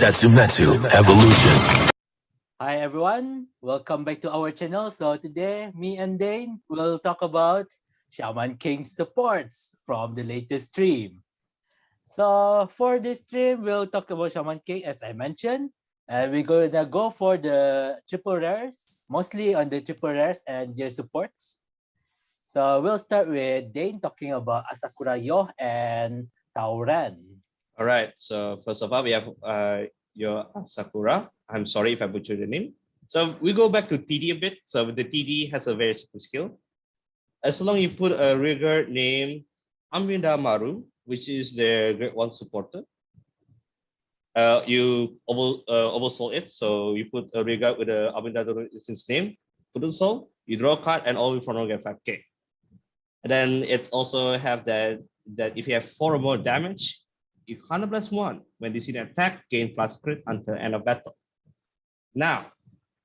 Setsumetsu Evolution. Hi everyone, welcome back to our channel. So today, me and Dane will talk about Shaman King supports from the latest stream. So for this stream, we'll talk about Shaman King as I mentioned, and we're gonna go for the triple rares, mostly on the triple rares and their supports. So we'll start with Dane talking about Asakura Yoh and Tao Ren. All right. So first of all, we have your Asakura. I'm sorry if I butchered the name. So we go back to TD a bit. So the TD has a very simple skill. As long as you put a rigger named Amrinda Maru, which is the Grade 1 supporter, you oversoul it. So you put a rigger with a Amrinda Maru is its name, put a soul, you draw a card, and all from get 5k. And then it also have that if you have 4 or more damage, you counter +1 when you see the attack, gain plus crit until end of battle. Now,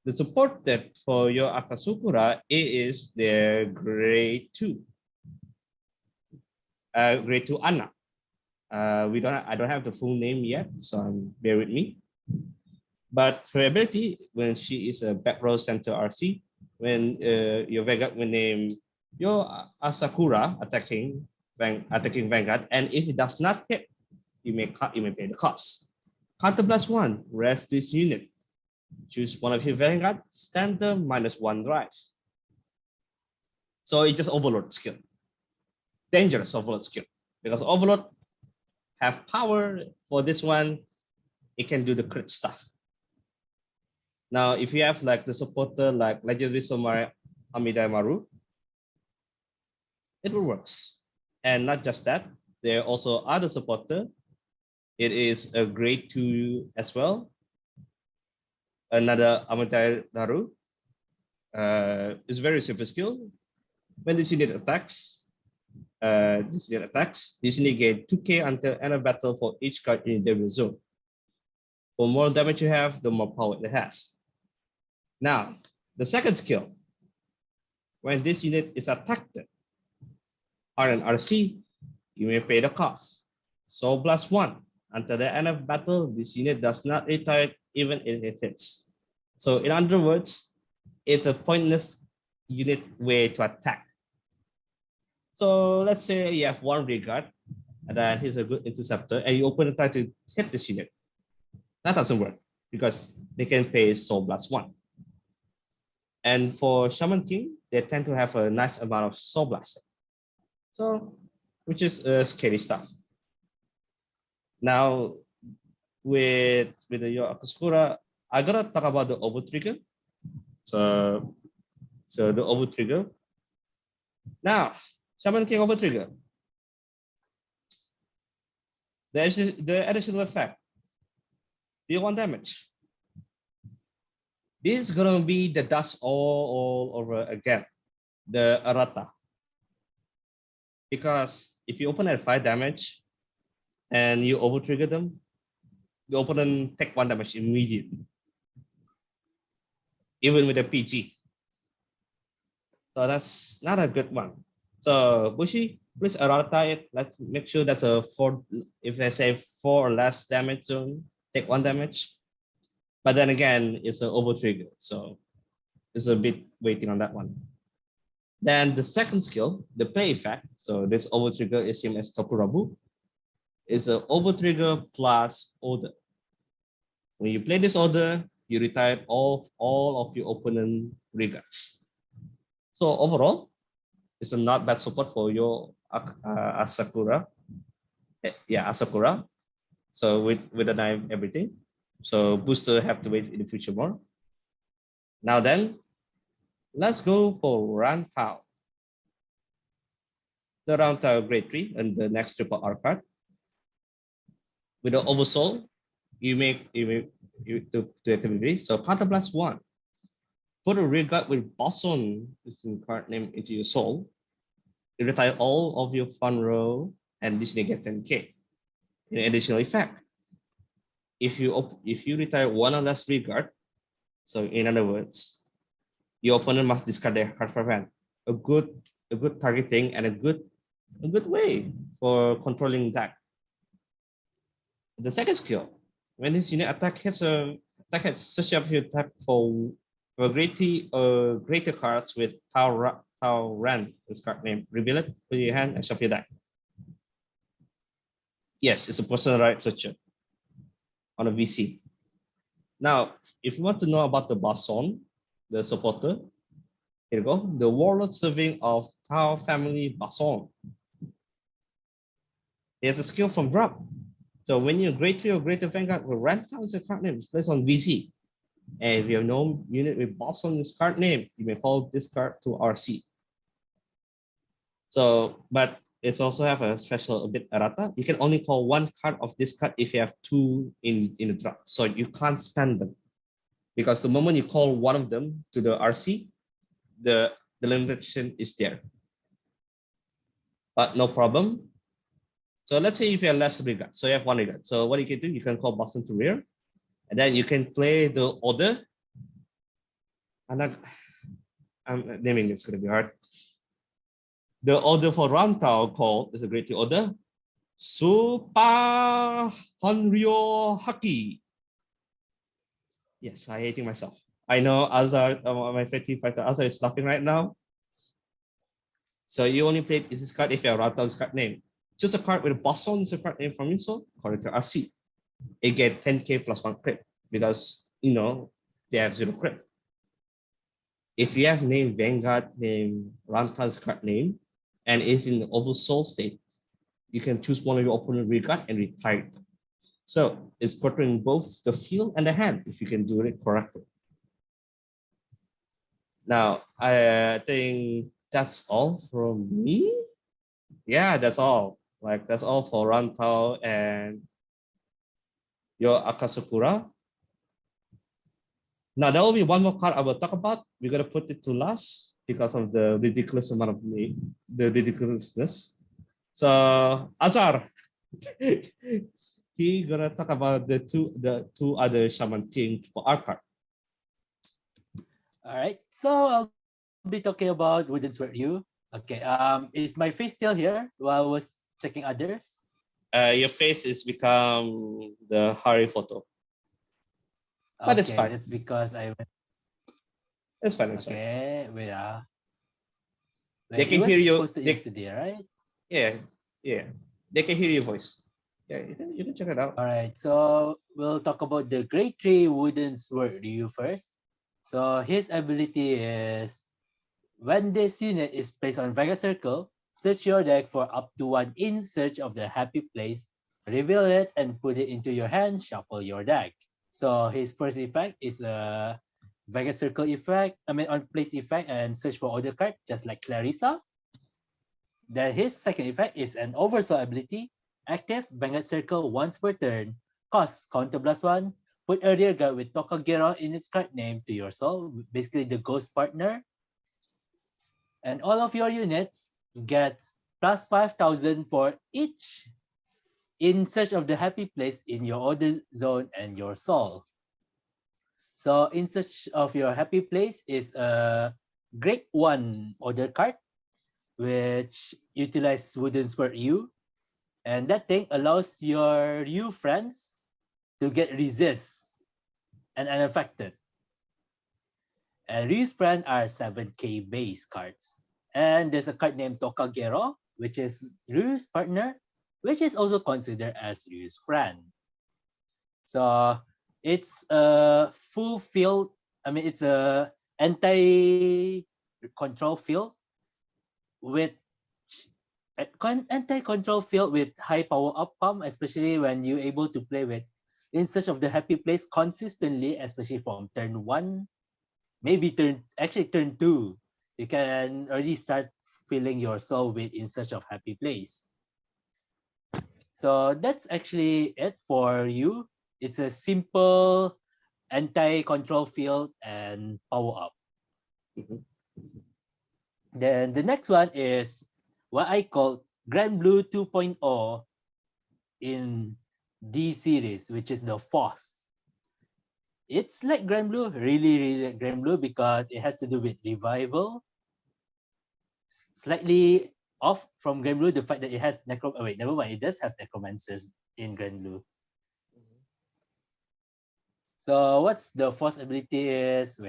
the support that for your Asakura is their grade 2. Grade 2 Anna. I don't have the full name yet, so bear with me. But her ability, when she is a back row center RC, when your Vanguard will name your Asakura attacking Vanguard, and if it does not hit, you may pay the cost. Counter +1, rest this unit. Choose one of your Vanguard, standard -1 drive. So it's just overload skill. Dangerous overload skill. Because overload have power for this one, it can do the crit stuff. Now, if you have like the supporter like Legendary Somari Amida Maru, it will works. And not just that, there are also other supporter. It is a grade 2 as well. Another Amida Naru is very simple skill. When this unit attacks, this unit gain 2k until end of battle for each card in the zone. The more damage you have, the more power it has. Now, the second skill, when this unit is attacked, RNRC, you may pay the cost. So +1. Until the end of battle, this unit does not retire even if it hits. So in other words, it's a pointless unit way to attack. So let's say you have 1 regard, and then he's a good interceptor, and you open the try to hit this unit. That doesn't work because they can pay soul +1. And for Shaman King, they tend to have a nice amount of soul blasting. So, which is scary stuff. Now, with your Asakura, I gotta talk about the Overtrigger. So the Overtrigger. Now, Shaman King Overtrigger. The additional effect. Deal 1 damage. This is gonna be the dust all over again. The errata. Because if you open at 5 damage and you overtrigger them, the opponent take 1 damage immediately. Even with a PG. So that's not a good one. So Bushi, please errata it. Let's make sure that's a 4, if I say 4 or less damage zone, take 1 damage. But then again, it's an overtrigger. So it's a bit waiting on that one. Then the second skill, the play effect. So this overtrigger is same as Tokurabu. It's an overtrigger plus order. When you play this order, you retire all of your opponent regards. So overall, it's a not bad support for your Asakura. Yeah, Asakura. So with the knife, everything. So booster have to wait in the future more. Now then, let's go for Round Tao. The Round Tao grade 3 and the next triple R card. With the oversoul, you make to activity. So counter +1. Put a regard with Boson, this card name, into your soul. You retire all of your fun row and this get 10k. In additional effect, if you retire 1 or less regard, so in other words, your opponent must discard their card for hand. A good targeting and a good way for controlling that. The second skill, When this unit attack hits such a you tap for greater cards with Tao Ren, this card name. Reveal it, put your hand, and shuffle your deck. Yes, it's a personal right searcher on a VC. Now, if you want to know about the Bason, the supporter, here you go. The Warlord Serving of Tao Family Bason. He has a skill from drop. So when you're grade 3 or greater Vanguard, will rank down the card name, it's placed on VC. And if you have no unit with boss on this card name, you may call this card to RC. So, but it's also have a special bit errata. You can only call one card of this card if you have two in the drop. So you can't spend them. Because the moment you call one of them to the RC, the limitation is there. But no problem. So let's say if you have less regard, so you have one regard. So what you can do, you can call Boston to rear, and then you can play the order. And I'm naming this, going to be hard. The order for Rantau called is a great order. Super Hanryo Haki. Yes, I hating myself. I know Azar, my favorite fighter, Azar is laughing right now. So you only play this card if you have Rantau's card name. Just a card with a boss on is a card name from Insult, according to RC. It get 10k plus 1 crit because you know they have 0 crit. If you have named Vanguard, name Rantan's card name, and is in the oversoul state, you can choose one of your opponent regard and retire it. So it's portraying both the field and the hand if you can do it correctly. Now I think that's all from me. Yeah, that's all. Like that's all for Rantau and your Akasakura. Now there will be one more card I will talk about. We're gonna put it to last because of the ridiculous amount of the ridiculousness. So Azar, he gonna talk about the two other Shaman King for our card. All right, so I'll be talking about Wooden Sword Ryu. Okay, is my face still here while I was checking others? Your face is become the Hari photo. But okay, it's fine. That's because I went. It's fine. It's okay, fine. wait. They can hear you. Posted yesterday, right? Yeah. They can hear your voice. Yeah, you can check it out. All right, so we'll talk about the grade 3 Wooden Sword Ryu first. So his ability is when this unit is placed on Vanguard Circle, search your deck for up to 1 in search of the happy place, reveal it and put it into your hand, shuffle your deck. So his first effect is a Vanguard Circle effect, on place effect and search for order card, just like Clarissa. Then his second effect is an Oversoul ability, active Vanguard Circle once per turn, cost counter +1, put a rear guard with Tokagero in its card name to your soul, basically the ghost partner. And all of your units get plus 5,000 for each in search of the happy place in your order zone and your soul. So in search of your happy place is a grade 1 order card, which utilizes Wooden Sword Ryu. And that thing allows your Ryu friends to get resist and unaffected. And Ryu's friend are 7k base cards. And there's a card named Tokagero, which is Ryu's partner, which is also considered as Ryu's friend. So it's a full field, it's a anti-control field with anti-control field with high power outcome, especially when you're able to play with in search of the happy place consistently, especially from turn 1. Maybe turn 2, you can already start filling your soul with in search of happy place. So that's actually it for you. It's a simple anti-control field and power up. Then the next one is what I call Grand Blue 2.0 in D series, which is the Faust. It's like Grand Blue, really like Grand Blue because it has to do with revival. Slightly off from Grand Blue, the fact that it has it does have necromancers in Grand Blue. So what's the first ability is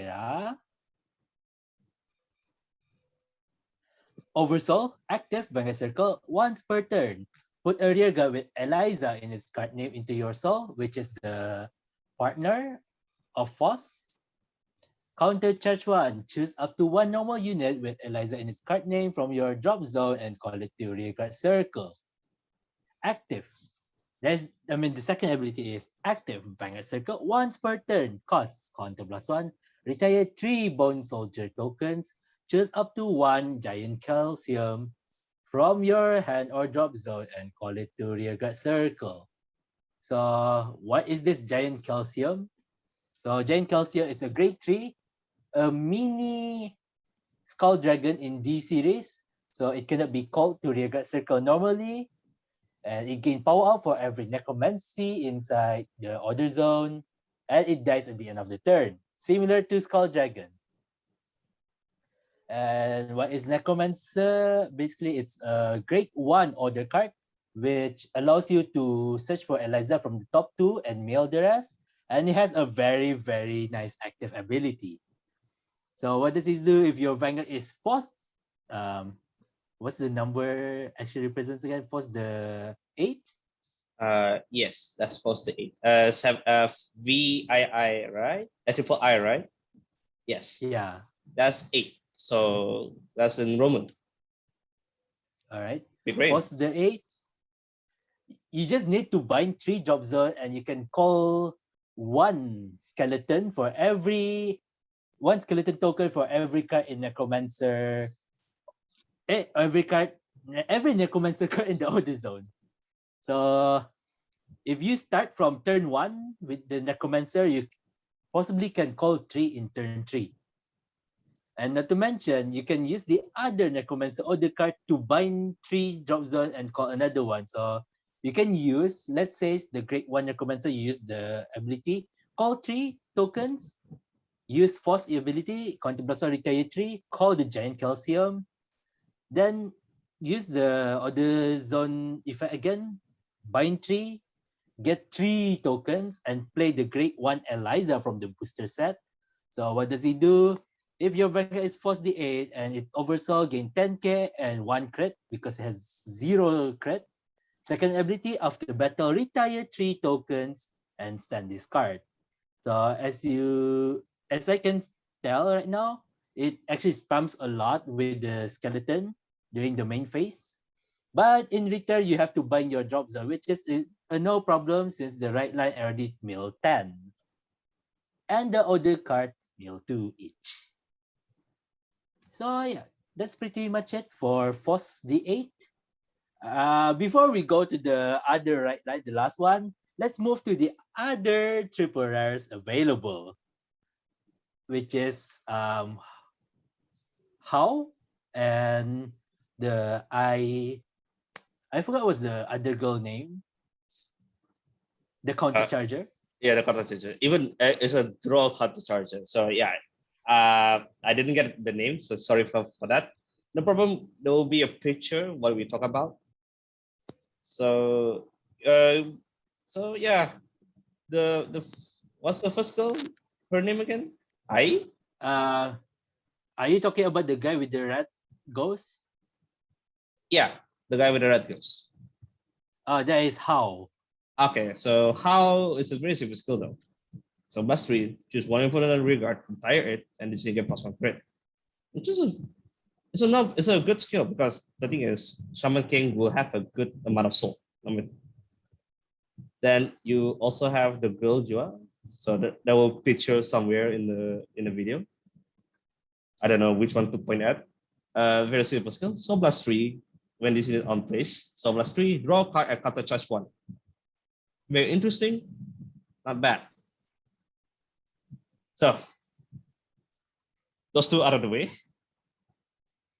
Oversoul, active, Vanguard Circle, once per turn. Put a rear guard with Eliza in its card name into your soul, which is the partner of Faust. Counter charge 1. Choose up to one normal unit with Eliza in its card name from your drop zone and call it to rear guard circle. Active. The second ability is active. Vanguard Circle once per turn. Costs counter +1. Retire 3 Bone Soldier tokens. Choose up to one Giant Calcium from your hand or drop zone and call it to rear guard circle. So what is this Giant Calcium? So Giant Calcium is a grade 3, a mini Skull Dragon in D series. So it cannot be called to rear guard circle normally. And it gains power up for every necromancy inside the order zone. And it dies at the end of the turn. Similar to Skull Dragon. And what is Necromancer? Basically, it's a grade 1 order card, which allows you to search for Eliza from the top 2 and mail the rest. And it has a very, very nice active ability. So what does it do if your Vanguard is Faust? What's the number actually represents again? Faust the 8? Yes, that's Faust VIII. VII, right? Triple I, right? Yes. Yeah. That's 8. So that's in Roman. All right. Be great. Faust the 8. You just need to bind 3 drop zone and you can call one skeleton for one skeleton token for every card in Necromancer. Every Necromancer card in the order zone. So if you start from turn 1 with the Necromancer, you possibly can call 3 in turn 3. And not to mention, you can use the other Necromancer order card to bind 3 drop zone and call another one. So you can use, let's say the grade 1 Necromancer, you use the ability, call 3 tokens, use Force ability, Contemplation retire 3, call the Giant Calcium, then use the order zone effect again, bind 3, get 3 tokens, and play the grade 1 Eliza from the booster set. So what does he do? If your Vanguard is Force D8 and it oversaw, gain 10k and 1 crit because it has 0 crit. Second ability, after battle, retire 3 tokens and stand this card. So as I can tell right now, it actually spams a lot with the skeleton during the main phase. But in return, you have to bind your drop zone, which is no problem since the right line already mill 10. And the other card mill 2 each. So yeah, that's pretty much it for Faust D8. Before we go to the other right line, the last one, let's move to the other triple rares available, which is How and the I forgot what's the other girl name. The counter charger. Yeah, the counter charger. Even it's a draw counter charger. So yeah, I didn't get the name, so sorry for that. No problem. There will be a picture what we talk about. So yeah, the what's the first girl? Her name again? Ai? Are you talking about the guy with the red ghost? Yeah, the guy with the red ghost. That is How. Okay, so How is a very simple skill though. So +3, choose one input on regard, retire it, and this you get +1 crit. Which is it's a good skill because the thing is Shaman King will have a good amount of soul. Then you also have the girl Jua, so that will picture somewhere in the video. I don't know which one to point at. Very simple skill. So +3 when this is on place. So +3, draw a card and counter charge 1. Very interesting, not bad. So those two out of the way.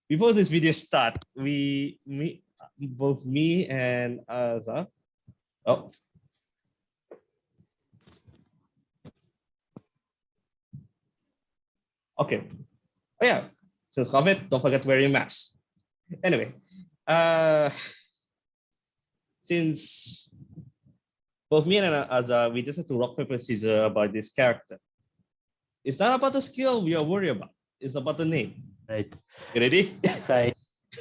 Before this video start, both me and okay. Oh yeah, since COVID, don't forget to wear your mask. Anyway, since both me and Azar, we just have to rock, paper, scissors about this character. It's not about the skill we are worried about. It's about the name. Right. You ready?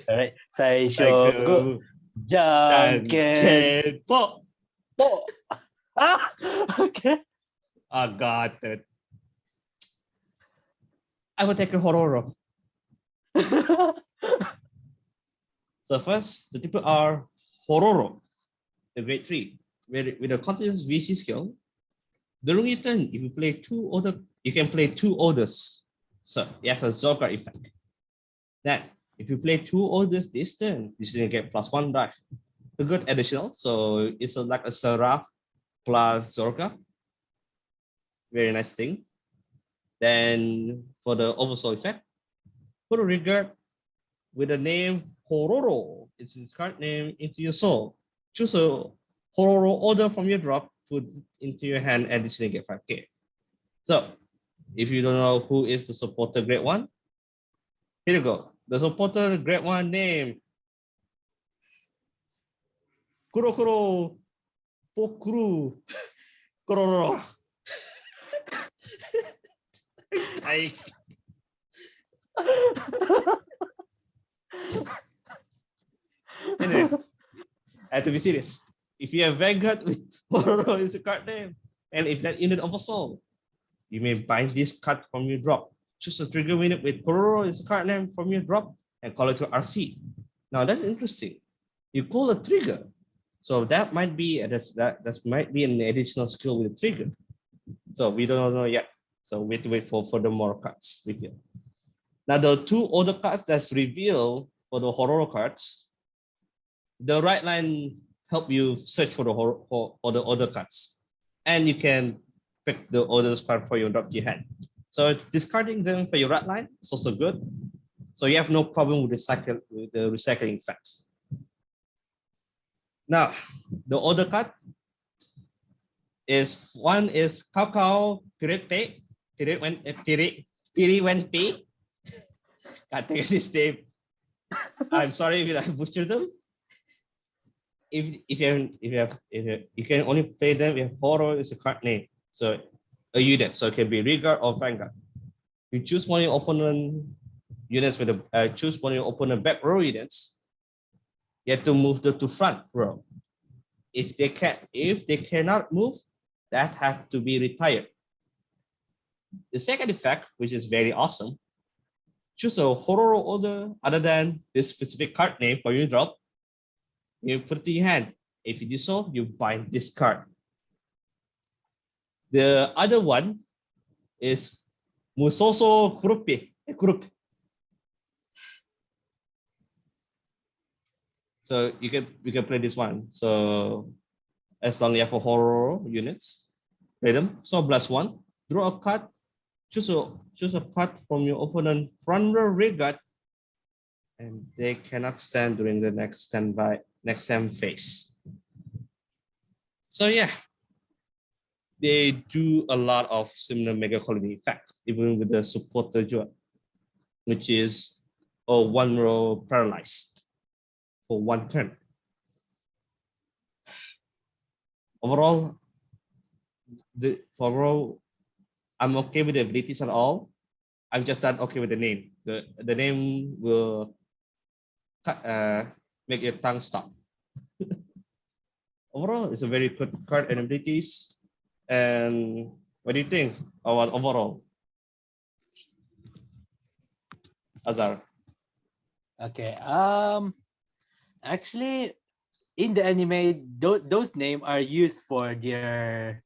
Alright. Saishogu. Janken. Po. Po. Ah! Okay. I got it. I will take a Horohoro. So first, the people are Horohoro, the grade 3, with a continuous VC skill. During your turn, if you play two other, you can play two orders. So you have a Zogar effect. Then, if you play two orders this turn, you get +1 die. A good additional. So it's like a Seraph plus Zorga. Very nice thing. Then for the oversoul effect, put a regard with the name Horohoro. It's his card name into your soul. Choose a Horohoro order from your drop, put it into your hand, and additionally get 5k. So if you don't know who is the supporter grade 1, here you go. The supporter grade 1 name Kurokuro Pokuru Kororo. Anyway, I have to be serious. If you have Vanguard with Horohoro is a card name, and if that unit oversoul, you may bind this card from your drop. Choose a trigger unit with Horohoro is a card name from your drop and call it to RC. Now that's interesting. You call a trigger, so that might be that might be an additional skill with a trigger. So we don't know yet. So we have to wait for further more cards reveal. Now the two other cards that's revealed for the Horohoro cards, the right line help you search for the other cards, and you can pick the other card for your drop to your hand. So discarding them for your right line is also good. So you have no problem with the recycling effects. Now the other card is one is Kakao Pirete. Piriwente. Can't take this name. I'm sorry if I butchered them. If you can only play them if Horo is a card name, so a unit, so it can be Regard or Vanguard. You choose one of your opponent units with a choose one of your opponent back row units. You have to move them to front row. If they cannot move, that has to be retired. The second effect, which is very awesome, choose a Horohoro order other than this specific card name for your drop. You put it in your hand. If you do so, you bind this card. The other one is Musoso Kurupi. So you can play this one. So as long as you have a Horohoro units, play them. So +1, draw a card. Choose a card from your opponent front row regard, and they cannot stand during the next stand phase. So yeah, they do a lot of similar mega colony effect, even with the supporter jewel, which is a 1 row paralyzed for 1 turn. Overall, I'm okay with the abilities and all. I'm just not okay with the name. The name will make your tongue stop. Overall, it's a very good card and abilities. And what do you think about overall, Azar? Okay. Actually, in the anime, those names are used for their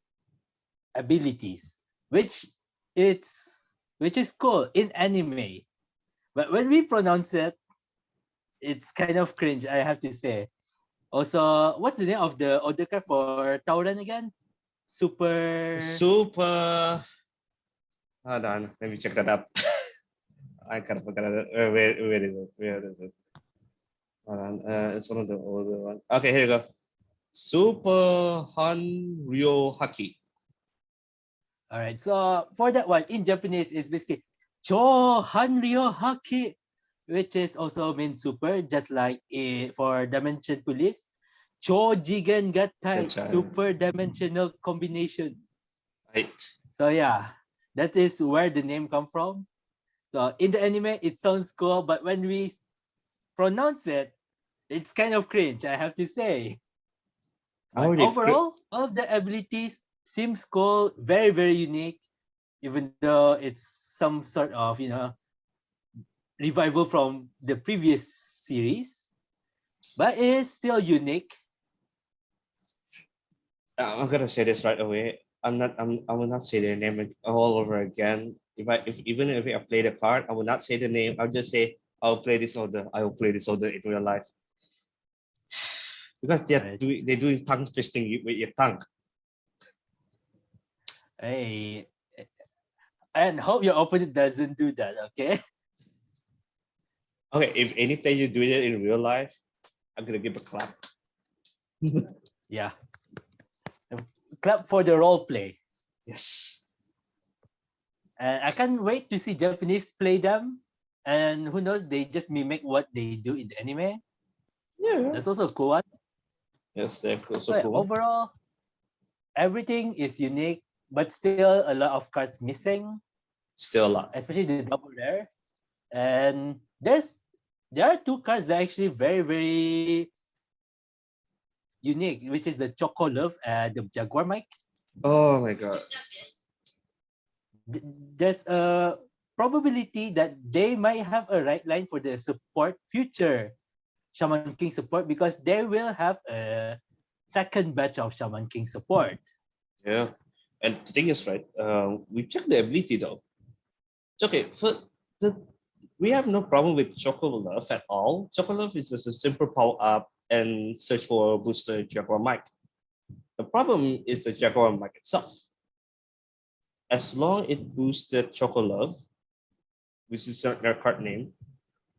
abilities, which is cool in anime. But when we pronounce it, it's kind of cringe, I have to say. Also, what's the name of the other card for Tao Ren again? Super. Hold on, let me check that up. I kind of forgot it. Where is it? Hold on, it's one of the older ones. Okay, here you go. Super Hanryo Haki. All right, so for that one, in Japanese, is basically Cho Hanryo Haki, which is also means super, just like for Dimension Police. Chojigen Gattai Gattai. super dimensional combination. Right. So yeah, that is where the name come from. So in the anime, it sounds cool, but when we pronounce it, it's kind of cringe, I have to say. But overall, all of the abilities seems cool, very, very unique, even though it's some sort of, revival from the previous series, but it is still unique. I'm gonna say this right away. I will not say their name all over again. Even if I play the card, I will not say the name. I'll just say I'll play this order. I will play this order in real life. Because they're doing tongue twisting with your tongue. Hey, and hope your opponent doesn't do that, okay? Okay, if any player do it in real life, I'm gonna give a clap. Yeah. Clap for the role play. Yes. And I can't wait to see Japanese play them. And who knows, they just mimic what they do in the anime. Yeah. That's also a cool one. Yes, they're cool. So So cool. overall, everything is unique, but still a lot of cards missing. Still a lot. Especially the double rare. And there are two cards that are actually very, very unique, which is the Choco Love and the Jaguar Mike. Oh my god. There's a probability that they might have a right line for the support future Shaman King support, because they will have a second batch of Shaman King support. Yeah. And the thing is, right, we check the ability though. It's okay. We have no problem with Choco Love at all. Choco Love is just a simple power up and search for a booster Jaguar Mike. The problem is the Jaguar Mike itself. As long as it boosts the Choco Love, which is their card name,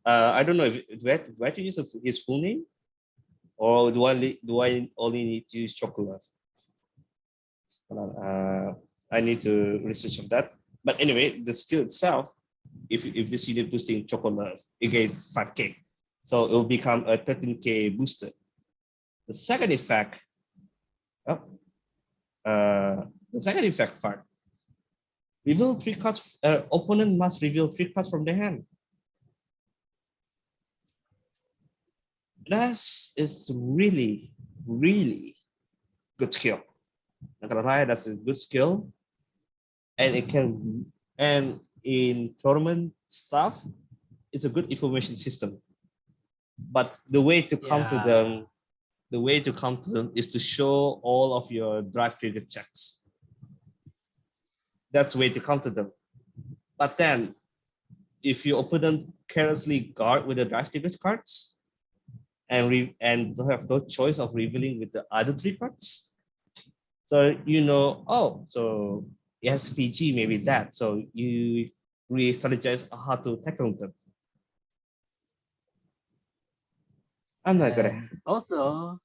I don't know if do I have to use his full name, or do I only need to use Choco Love? I need to research on that. But anyway, the skill itself, if this unit boosting Choco Love, it gets 5k, so it will become a 13k booster. The second effect, part. Reveal 3 cards. Opponent must reveal 3 cards from their hand. That is really, really good skill. That's a good skill, and in tournament stuff, it's a good information system. But the way to counter them, is to show all of your drive trigger checks. That's the way to counter them. But then, if your opponent carelessly guard with the drive trigger cards, and don't have no choice of revealing with the other 3 cards, so so yes, PG maybe that. So you re-strategize how to tackle them. I'm not gonna. Also,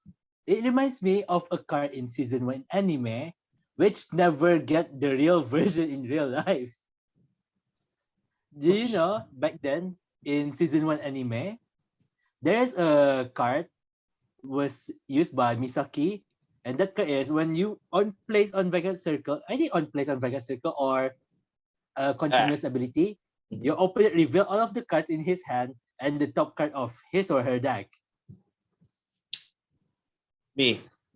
it reminds me of a card in season 1 anime, which never get the real version in real life. Do you know, back then in season 1 anime, there's a card was used by Misaki, and that card is when you place on Vanguard Circle, I think on place on Vanguard Circle or a continuous ability, your opponent reveal all of the cards in his hand and the top card of his or her deck.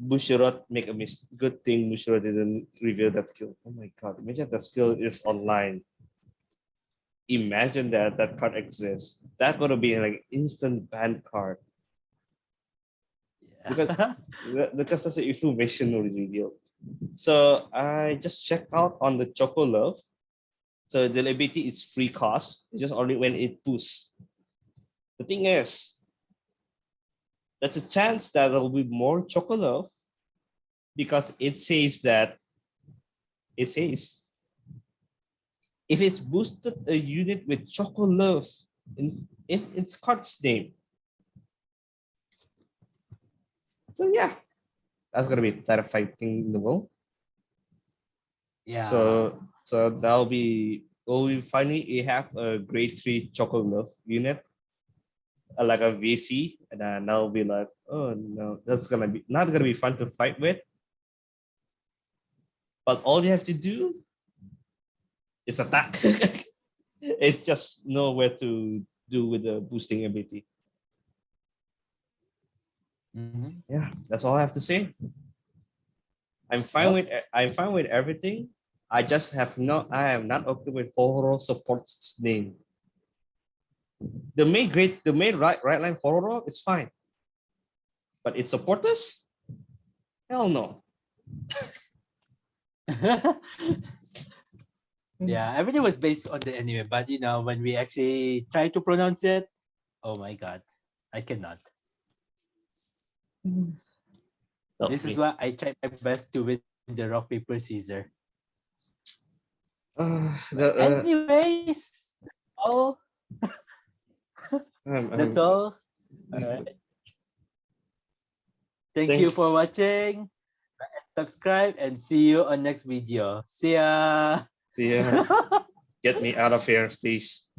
Bushiroad make a mistake. Good thing Bushiroad didn't reveal that skill. Oh my god, imagine that skill is online. Imagine that card exists. That's gonna be like instant ban card. Yeah. Because that's the information already revealed. So I just checked out on the Choco Love. So the ability is free cost. It's just only when it boosts. The thing is, there's a chance that there will be more Choco Love, because it says if it's boosted a unit with Choco Love in its card's name. So yeah, that's gonna be terrifying thing in the world. Yeah. So we finally have a grade 3 Choco Love unit. like a VC, and then I'll be like, oh no, that's not gonna be fun to fight with. But all you have to do is attack. It's just know where to do with the boosting ability. Yeah, that's all I have to say. I'm fine with everything. I am not okay with Horohoro support's name. The main right line Horohoro is fine. But its supporters? Hell no. Yeah, everything was based on the anime, but you know, when we actually try to pronounce it, oh my god, I cannot. This is why I tried my best to win the rock paper scissors. Anyways, all that's all. All right. Thank you for watching. Subscribe and see you on next video. See ya. See ya. Get me out of here, please.